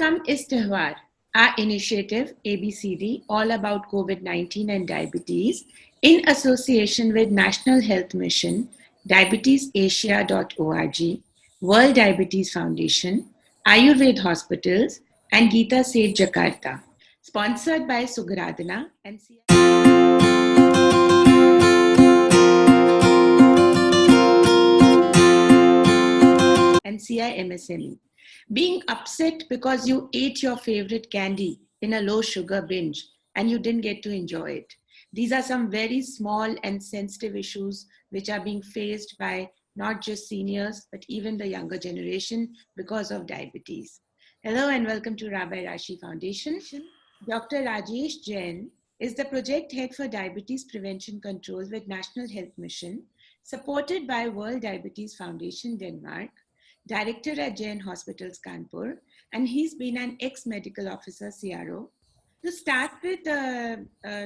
कम इस त्योहार, our initiative ABCD, all about COVID-19 and diabetes, in association with National Health Mission, diabetiesasia.org, World Diabetes Foundation, Ayurved Hospitals, and Geeta Seth Jakarta. Sponsored by Sugaradhana and CIMSME. Being upset because you ate your favorite candy in a low sugar binge and you didn't get to enjoy it. These are some very small and sensitive issues which are being faced by not just seniors, but even the younger generation because of diabetes. Hello and welcome to Rabbi Rashi Foundation. Dr. Rajesh Jain is the project head for diabetes prevention control with National Health Mission, supported by World Diabetes Foundation Denmark, director at Jain Hospitals, Kanpur, and he's been an ex-medical officer, CRO. To start with,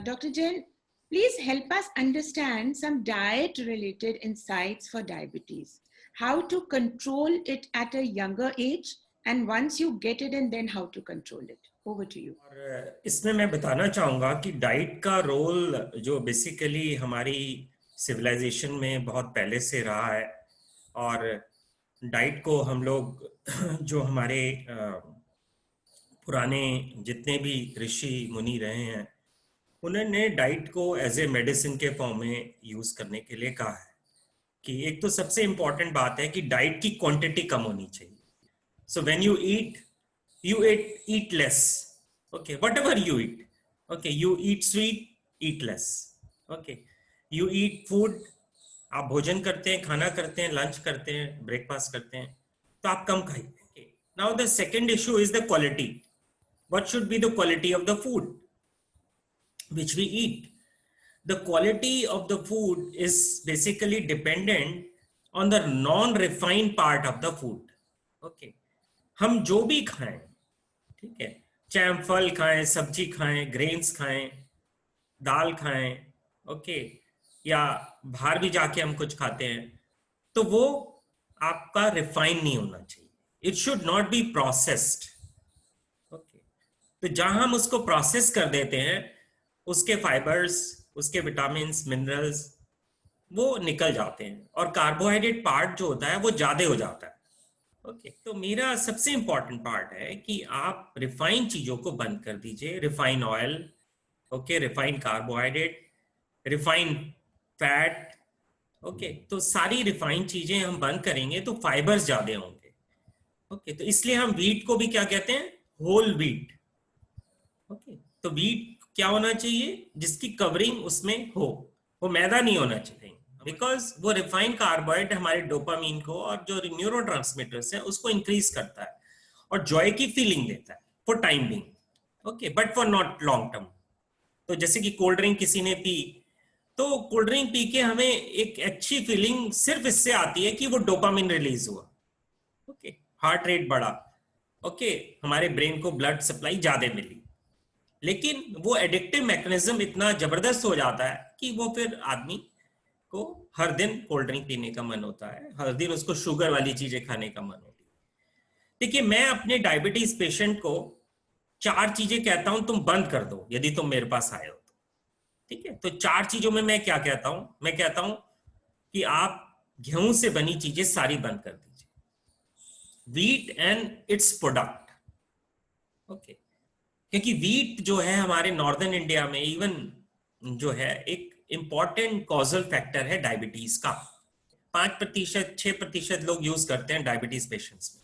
Dr. Jain, please help us understand some diet-related insights for diabetes. How to control it at a younger age, and once you get it, and then how to control it. Over to you. और इसमें मैं बताना चाहूँगा कि diet का role जो basically हमारी civilisation में बहुत पहले से रहा है, और डाइट को हम लोग जो हमारे पुराने जितने भी ऋषि मुनि रहे हैं उन्होंने डाइट को एज ए मेडिसिन के फॉर्म में यूज करने के लिए कहा है कि एक तो सबसे इंपॉर्टेंट बात है कि डाइट की क्वांटिटी कम होनी चाहिए. So when you eat less. Okay, whatever you eat. Okay, you eat sweet, eat less. Okay, you eat food. आप भोजन करते हैं, खाना करते हैं, लंच करते हैं, ब्रेकफास्ट करते हैं, तो आप कम खाइए. Okay. Now the second issue is the quality. What should be the quality of the food which we eat? The quality of the food is basically dependent on the non-refined part of the food. Okay. हम जो भी खाएं, ठीक है, चाहे हम फल खाएं, सब्जी खाएं, ग्रेन्स खाएं, दाल खाएं, ओके, या बाहर भी जाके हम कुछ खाते हैं, तो वो आपका रिफाइन नहीं होना चाहिए. It should not be processed. Okay, तो जहां हम उसको प्रोसेस कर देते हैं उसके फाइबर्स, उसके विटामिन, मिनरल्स वो निकल जाते हैं और कार्बोहाइड्रेट पार्ट जो होता है वो ज्यादा हो जाता है. ओके, तो मेरा सबसे इंपॉर्टेंट पार्ट है कि आप रिफाइन चीजों को बंद कर दीजिए. Refine oil, okay, refine carbohydrate, refine fat. Okay, तो सारी रिफाइन चीजें हम बंद करेंगे तो फाइबर्स ज्यादा होंगे. ओके, तो इसलिए हम व्हीट को भी क्या कहते हैं, होल व्हीट. ओके, तो व्हीट क्या होना चाहिए, जिसकी कवरिंग उसमें हो, वो मैदा नहीं होना चाहिए, बिकॉज वो रिफाइंड कार्बोहाइड्रेट हमारे डोपामीन को और जो न्यूरोट्रांसमीटर्स है उसको इंक्रीज करता है और जॉय की फीलिंग देता है for time being. Okay, but for not long term. तो जैसे कि कोल्ड ड्रिंक किसी ने पी, तो कोल्ड ड्रिंक पी के हमें एक अच्छी फीलिंग सिर्फ इससे आती है कि वो डोपामीन रिलीज हुआ. ओके, हार्ट रेट बढ़ा, ओके, हमारे ब्रेन को ब्लड सप्लाई ज्यादा मिली, लेकिन वो एडिक्टिव मैकेनिज्म इतना जबरदस्त हो जाता है कि वो फिर आदमी को हर दिन कोल्ड ड्रिंक पीने का मन होता है, हर दिन उसको शुगर वाली चीजें खाने का मन होती है. देखिए, मैं अपने डायबिटीज पेशेंट को 4 चीजें कहता हूं तुम बंद कर दो यदि तुम मेरे पास आए हो तो. ठीक है, तो 4 चीजों में मैं क्या कहता हूं, मैं कहता हूं कि आप गेहूं से बनी चीजें सारी बंद कर दीजिए, wheat and it's product. Okay, क्योंकि व्हीट जो है हमारे नॉर्दर्न इंडिया में इवन जो है एक इंपॉर्टेंट कॉजल फैक्टर है डायबिटीज का. 5%, 6% लोग यूज करते हैं डायबिटीज पेशेंट्स में,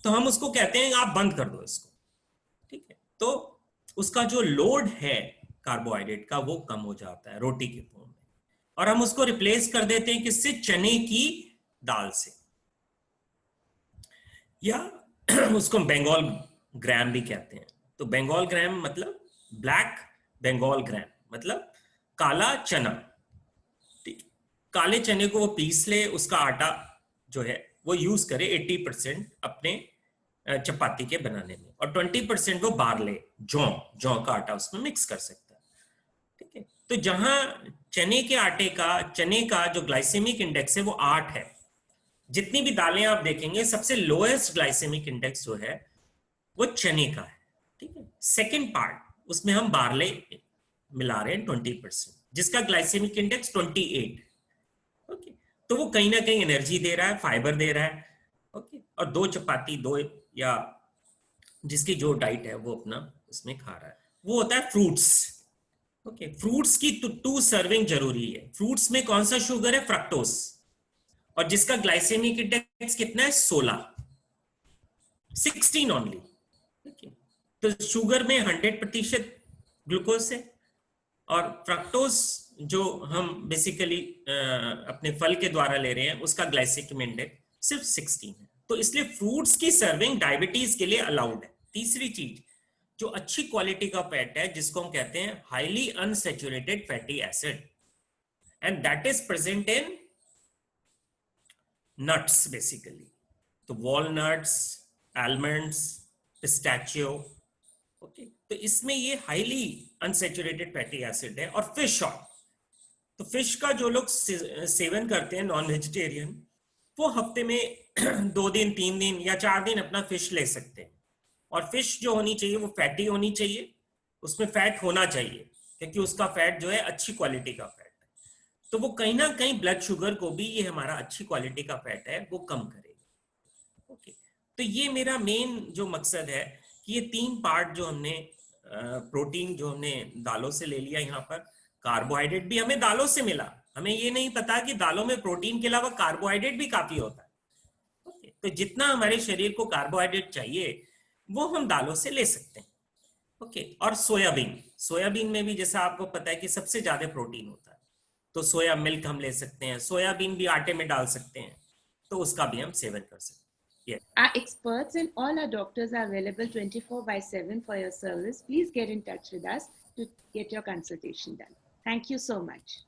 तो हम उसको कहते हैं आप बंद कर दो इसको. ठीक है, तो उसका जो लोड है कार्बोहाइड्रेट का वो कम हो जाता है रोटी के फॉर्म में, और हम उसको रिप्लेस कर देते हैं किससे, चने की दाल से, या उसको बंगाल ग्राम भी कहते हैं. तो बंगाल ग्राम मतलब ब्लैक बंगाल ग्राम मतलब काला चना. ठीक, काले चने को वो पीस ले, उसका आटा जो है वो यूज करे 80% अपने चपाती के बनाने में, और 20% वो बार्ले, जौ का आटा उसमें मिक्स कर सकता है. ठीक है, तो जहां चने के आटे का, चने का जो ग्लाइसेमिक इंडेक्स है वो 8 है. जितनी भी दालें आप देखेंगे सबसे लोएस्ट ग्लाइसेमिक इंडेक्स जो है वो चने का है, ठीक है। सेकेंड पार्ट उसमें हम बार्ले मिला रहे हैं 20%, जिसका ग्लाइसेमिक इंडेक्स 28, ओके। तो वो कहीं ना कहीं एनर्जी दे रहा है, फाइबर दे रहा है, ओके। और 2 चपाती, 2 या जिसकी जो डाइट है वो अपना उसमें खा रहा है, वो होता है फ्रूट्स, ओके। फ्रूट्स की 2 सर्विंग जरूरी है। फ्रूट्स में कौन सा शुगर है? फ्रक्टोज, और जिसका ग्लाइसेमिक इंडेक्स कितना है? 16 ओनली, ओके। तो शुगर में 100% ग्लूकोज है, और फ्रक्टोज जो हम बेसिकली अपने फल के द्वारा ले रहे हैं उसका ग्लाइसेमिक इंडेक्स सिर्फ 16 है। तो इसलिए फ्रूट्स की सर्विंग डायबिटीज के लिए अलाउड है। तीसरी चीज, जो अच्छी क्वालिटी का फैट है जिसको हम कहते हैं highly unsaturated fatty acid, and that is present in nuts basically. तो वॉलनट्स, आलमंड्स, पिस्ताचियो, ओके। तो इसमें ये हाईली अनसैचुरेटेड फैटी एसिड है। और फिश ऑयल, तो फिश का जो लोग सेवन करते हैं नॉन वेजिटेरियन, वो हफ्ते में 2 दिन 3 दिन या 4 दिन अपना फिश ले सकते हैं। और फिश जो होनी चाहिए वो फैटी होनी चाहिए, उसमें फैट होना चाहिए, क्योंकि उसका फैट जो है अच्छी क्वालिटी का फैट है। तो वो कहीं ना कहीं ब्लड शुगर को भी, ये हमारा अच्छी क्वालिटी का फैट है, वो कम करेगा, ओके। तो ये मेरा मेन जो मकसद है कि ये 3 पार्ट जो हमने प्रोटीन जो हमने दालों से ले लिया, यहाँ पर कार्बोहाइड्रेट भी हमें दालों से मिला। हमें ये नहीं पता कि दालों में प्रोटीन के अलावा कार्बोहाइड्रेट भी काफी होता है, ओके। तो जितना हमारे शरीर को कार्बोहाइड्रेट चाहिए वो हम दालों से ले सकते हैं, ओके। और सोयाबीन, सोयाबीन में भी जैसा आपको पता है कि सबसे ज्यादा प्रोटीन होता है, तो सोया मिल्क हम ले सकते हैं। सोयाबीन भी आटे में डाल सकते हैं, तो उसका भी हम सेवन कर सकते हैं। Our experts and all our doctors are available 24/7 for your service. Please get in touch with us to get your consultation done. Thank you so much.